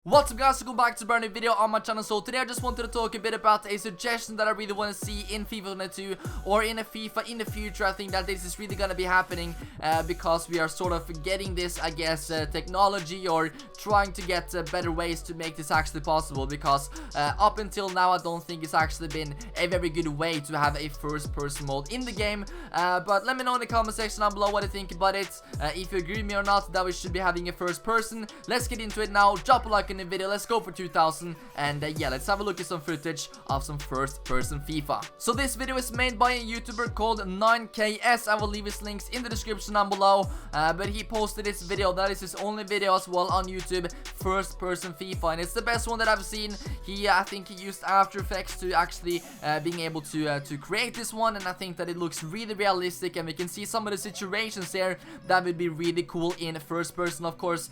What's up guys, welcome back to a brand new video on my channel. So today I just wanted to talk a bit about a suggestion that I really want to see in FIFA 22 or in a FIFA in the future. I think that this is really gonna be happening because we are sort of getting this, I guess, technology, or trying to get better ways to make this actually possible, because up until now I don't think it's actually been a very good way to have a first person mode in the game. But let me know in the comment section down below what you think about it, if you agree with me or not that we should be having a first person. Let's get into it now. Drop a like in the video, let's go for 2000, and yeah, let's have a look at some footage of some first person FIFA. So this video is made by a YouTuber called 9KS. I will leave his links in the description down below, but he posted this video. That is his only video as well on YouTube, first person FIFA, and it's the best one that I've seen. I think he used After Effects to actually being able to create this one, and I think that it looks really realistic, and we can see some of the situations there that would be really cool in first person, of course.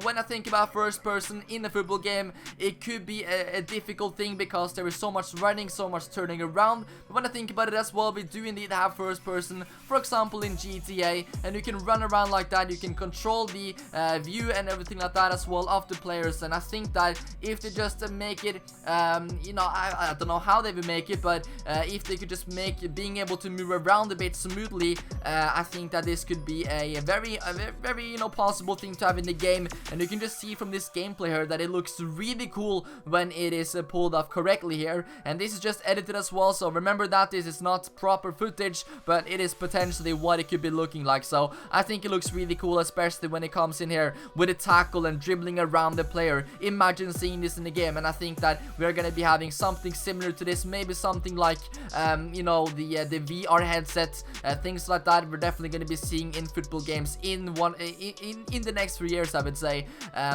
When I think about first person in a football game, it could be a difficult thing because there is so much running, so much turning around. But when I think about it as well, we do indeed have first person, for example in GTA, and you can run around like that. You can control the view and everything like that as well of the players, and I think that if they just make it, you know, I don't know how they would make it, but if they could just make being able to move around a bit smoothly, I think that this could be a very you know, possible thing to have in the game. And you can just see from this gameplay here that it looks really cool when it is pulled off correctly here, and this is just edited as well, so remember that this is not proper footage, but it is potentially what it could be looking like. So I think it looks really cool, especially when it comes in here with a tackle and dribbling around the player. Imagine seeing this in the game, and I think that we're gonna be having something similar to this, maybe something like you know, the VR headset, things like that. We're definitely gonna be seeing in football games in the next 3 years, I would say.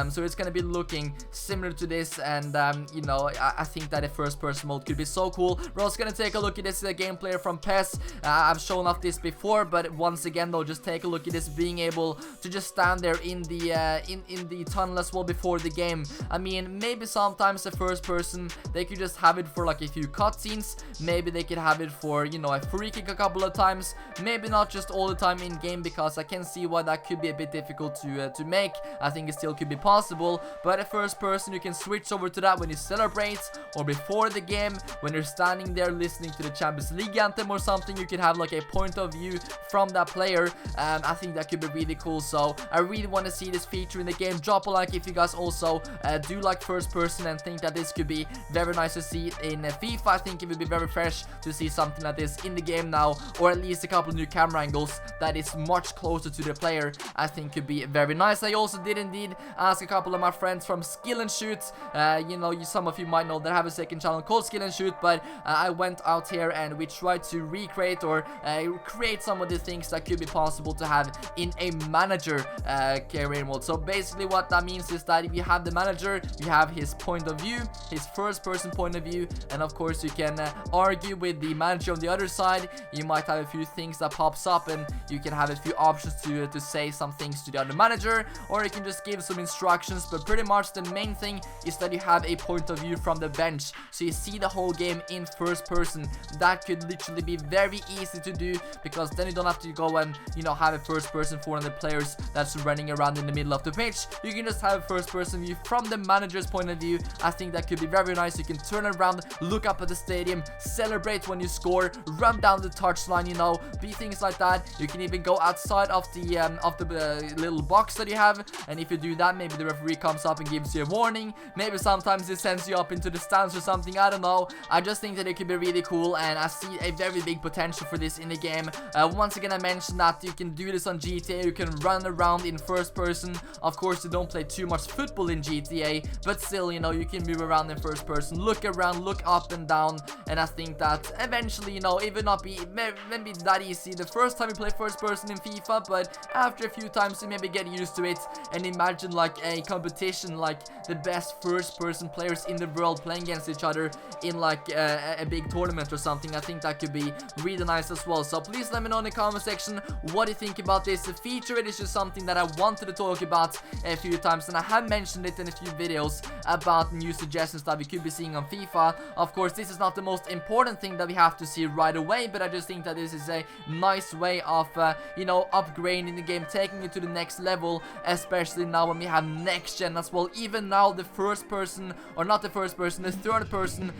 So it's gonna be looking similar to this, and you know, I think that a first person mode could be so cool. We're also gonna take a look at this gameplay from PES. I've shown off this before, but once again though, just take a look at this, being able to just stand there in the tunnel as well before the game. I mean, maybe sometimes the first person, they could just have it for like a few cutscenes. Maybe they could have it for, you know, a free kick a couple of times. Maybe not just all the time in game, because I can see why that could be a bit difficult to make. I think it still could be possible, but a first person, you can switch over to that when you celebrate, or before the game when you're standing there listening to the Champions League anthem or something. You can have like a point of view from that player. I think that could be really cool, so I really want to see this feature in the game. Drop a like if you guys also do like first person and think that this could be very nice to see in FIFA. I think it would be very fresh to see something like this in the game now, or at least a couple of new camera angles that is much closer to the player. I think could be very nice. I also did indeed ask a couple of my friends from Skill and Shoot. You know, some of you might know that I have a second channel called Skill and Shoot, but I went out here and we tried to recreate or create some of the things that could be possible to have in a manager career mode. So basically what that means is that if you have the manager, you have his point of view, his first person point of view, and of course you can argue with the manager on the other side. You might have a few things that pops up, and you can have a few options to say some things to the other manager, or you can just give some instructions. But pretty much the main thing is that you have a point of view from the bench, so you see the whole game in first person. That could literally be very easy to do, because then you don't have to go and, you know, have a first person for one of the players that's running around in the middle of the pitch. You can just have a first person view from the manager's point of view. I think that could be very nice. You can turn around, look up at the stadium, celebrate when you score, run down the touchline, you know, be things like that. You can even go outside of the little box that you have, and if you do that, maybe the referee comes up and gives you a warning. Maybe sometimes it sends you up into the stands or something, I don't know. I just think that it could be really cool, and I see a very big potential for this in the game. Once again, I mentioned that you can do this on GTA. You can run around in first person. Of course, you don't play too much football in GTA, but still, you know, you can move around in first person, look around, look up and down, and I think that eventually, you know, it will not be maybe that easy the first time you play first person in FIFA, but after a few times you maybe get used to it. And imagine like a competition, like the best first person players in the world playing against each other in like a big tournament or something. I think that could be really nice as well. So please let me know in the comment section what you think about this feature. It is just something that I wanted to talk about a few times, and I have mentioned it in a few videos about new suggestions that we could be seeing on FIFA. Of course, this is not the most important thing that we have to see right away, but I just think that this is a nice way of you know, upgrading the game, taking it to the next level, especially now when we have next gen as well even now the first person, or not the first person, the third person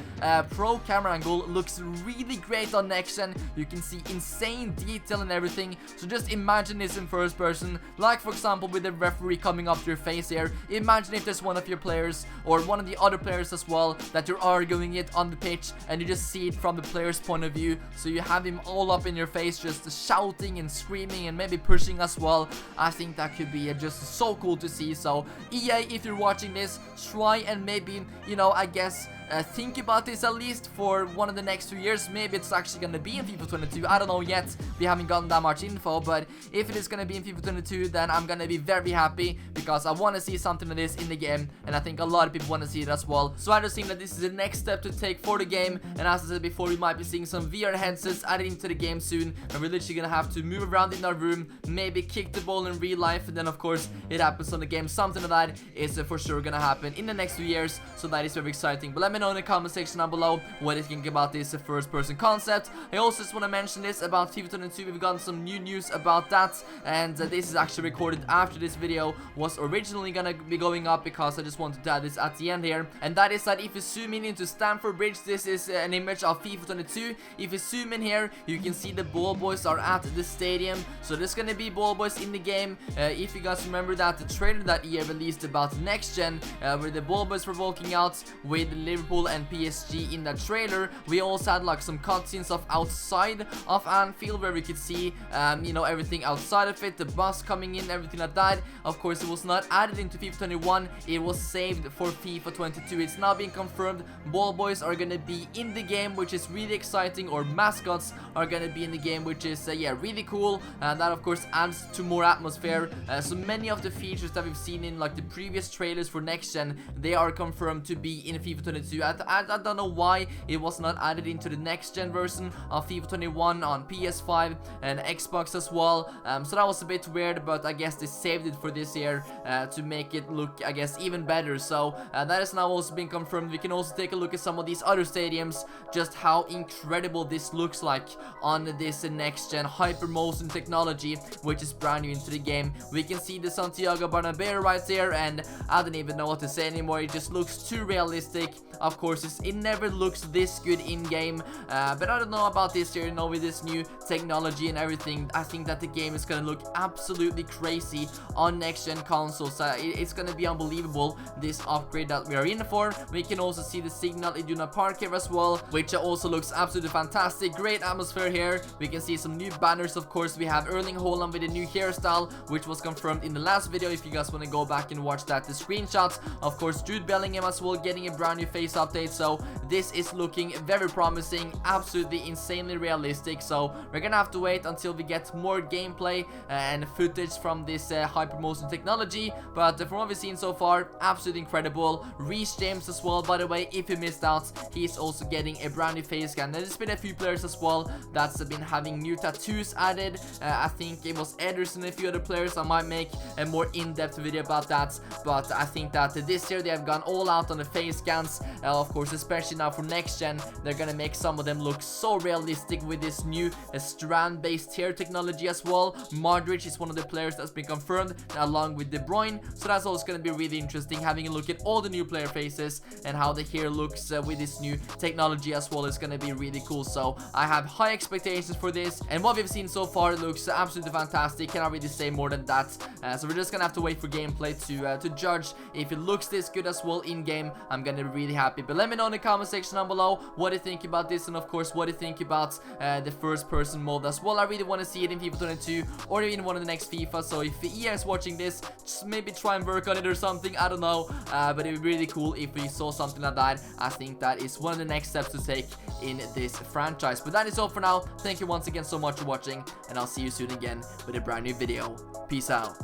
pro camera angle looks really great on next gen. You can see insane detail and everything. So just imagine this in first person, like for example with the referee coming up to your face here. Imagine if there's one of your players or one of the other players as well that you're arguing it on the pitch, and you just see it from the player's point of view. So you have him all up in your face, just shouting and screaming and maybe pushing as well. I think that could be just so cool to see. So EA, if you're watching this, try and maybe, you know, I guess think about this at least for one of the next 2 years. Maybe it's actually gonna be in FIFA 22. I don't know yet. We haven't gotten that much info, but if it is gonna be in FIFA 22, then I'm gonna be very happy, because I want to see something of this in the game, and I think a lot of people want to see it as well. So I just think that this is the next step to take for the game, and as I said before, we might be seeing some VR headsets added into the game soon, and we're literally gonna have to move around in our room, maybe kick the ball in real life, and then of course it happens on the game. Something of that is for sure gonna happen in the next 2 years, so that is very exciting. But let me know in the comment section down below what you think about this first person concept. I also just want to mention this about FIFA 22. We've gotten some new news about that, and this is actually recorded after this video was originally gonna be going up, because I just wanted to add this at the end here. And that is that if you zoom in into Stamford Bridge, this is an image of FIFA 22. If you zoom in here, you can see the ball boys are at the stadium, so there's gonna be ball boys in the game. If you guys remember that the trailer that EA released about next gen, where the ball boys were walking out with Liverpool and PSG in that trailer, we also had like some cutscenes of outside of Anfield, where we could see you know, everything outside of it, the bus coming in, everything like that. Of course, it was not added into FIFA 21, it was saved for FIFA 22. It's now being confirmed ball boys are gonna be in the game, which is really exciting, or mascots are gonna be in the game, which is yeah, really cool, and that of course adds to more atmosphere. So many of the features that we've seen in like the previous trailers for next gen, they are confirmed to be in FIFA 22. I don't know why it was not added into the next gen version of FIFA 21 on PS5 and Xbox as well. So that was a bit weird, but I guess they saved it for this year to make it look, I guess, even better. So that is now also been confirmed. We can also take a look at some of these other stadiums, just how incredible this looks like on this next gen hypermotion technology, which is brand new into the game. We can see the Santiago Bernabeu right there, and I don't even know what to say anymore. It just looks too realistic. Of course, it never looks this good in game, but I don't know about this year, you know, with this new technology and everything. I think that the game is gonna look absolutely crazy on next gen consoles. It's gonna be unbelievable, this upgrade that we are in for. We can also see the Signal Iduna Park here as well, which also looks absolutely fantastic. Great atmosphere here. We can see some new banners. Of course, we have Erling Haaland with a new hairstyle, which was confirmed in the last video. If you guys want to go back and watch that, the screenshots. Of course, Jude Bellingham as well, getting a brand new face update. So this is looking very promising, absolutely insanely realistic. So we're gonna have to wait until we get more gameplay and footage from this hypermotion technology, but from what we've seen so far, absolutely incredible. Reece James as well, by the way, if you missed out, he's also getting a brand new face scan. There's been a few players as well that's been having new tattoos added. I think it was Ederson and a few other players. I might make a more in-depth video about that, but I think that this year they have gone all out on the face scans. Of course, especially now for next gen, they're gonna make some of them look so realistic with this new strand-based hair technology as well. Modric is one of the players that's been confirmed, along with De Bruyne, so that's also gonna be really interesting, having a look at all the new player faces and how the hair looks with this new technology as well. Is gonna be really cool. So I have high expectations for this, and what we've seen so far looks absolutely fantastic. Cannot really say more than that. So we're just gonna have to wait for gameplay to judge if it looks this good as well in game. I'm gonna be really happy. But let me know in the comment section down below what you think about this, and of course what you think about the first person mode as well. I really want to see it in FIFA 22 or even one of the next FIFA. So if EA is watching this, just maybe try and work on it or something. I don't know, but it'd be really cool if we saw something like that. I think that is one of the next steps to take in this franchise. But that is all for now. Thank you once again so much for watching, and I'll see you soon again with a brand new video. Peace out.